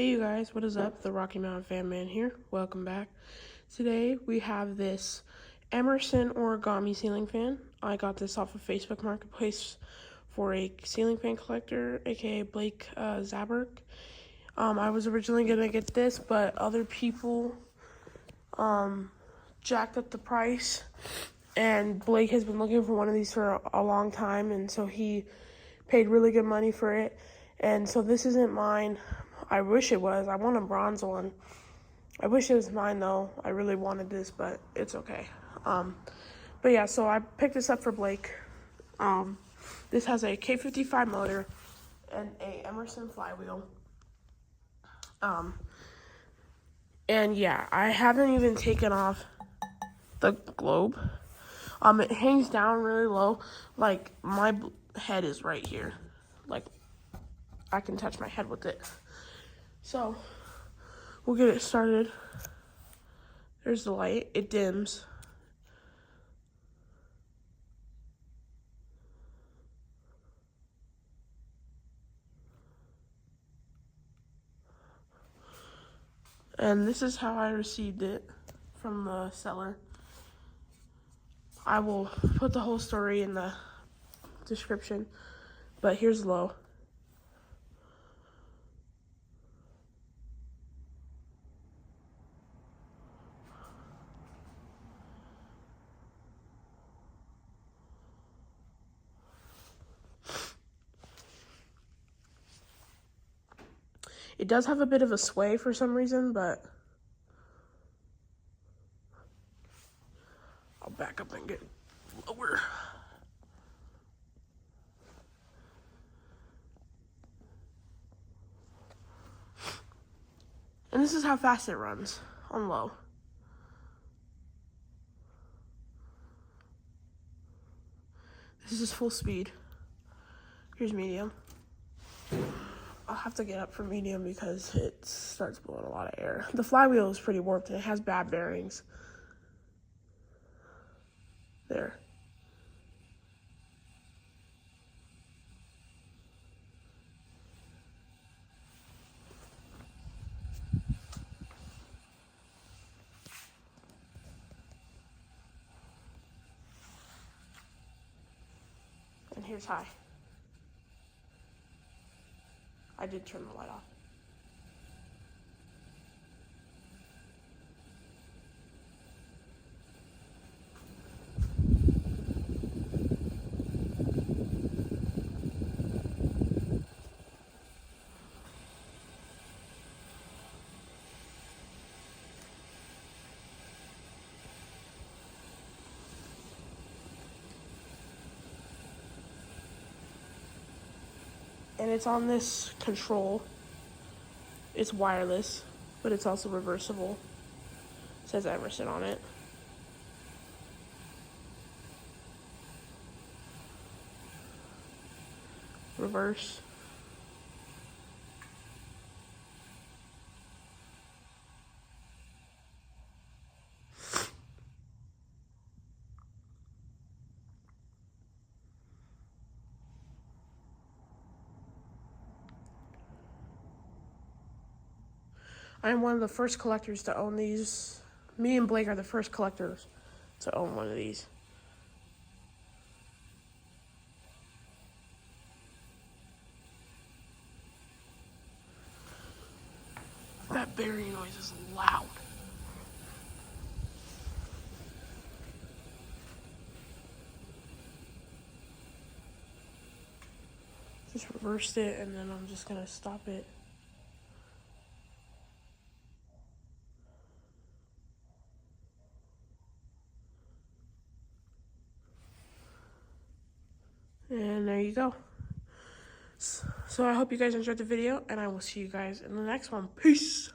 Hey you guys, what is up? The Rocky Mountain Fan Man here. Welcome back. Today we have this EMERSON origami ceiling fan. I got this off of Facebook Marketplace for a ceiling fan collector, aka Blake Zaberg. I was originally gonna get this, but other people jacked up the price, and Blake has been looking for one of these for a long time, and so he paid really good money for it. And so this isn't mine. I wish it was. I want a bronze one. I wish it was mine though. I really wanted this, but it's okay. But yeah, so I picked this up for Blake. This has a K55 motor and a EMERSON flywheel. And yeah, I haven't even taken off the globe. It hangs down really low. Like, my head is right here. Like, I can touch my head with it. So, we'll get it started. There's the light. It dims. And this is how I received it from the seller. I will put the whole story in the description, but here's low. It does have a bit of a sway for some reason, but I'll back up and get lower. And this is how fast it runs on low. This is full speed. Here's medium. I'll have to get up for medium because it starts blowing a lot of air. The flywheel is pretty warped and it has bad bearings. There. And here's high. I did turn the light off. And it's on this control. It's wireless, but it's also reversible. It says EMERSON on it. Reverse. I am one of the first collectors to own these. Me and Blake are the first collectors to own one of these. That bearing noise is loud. Just reversed it and then I'm just gonna stop it. And there you go. So I hope you guys enjoyed the video, and I will see you guys in the next one. Peace!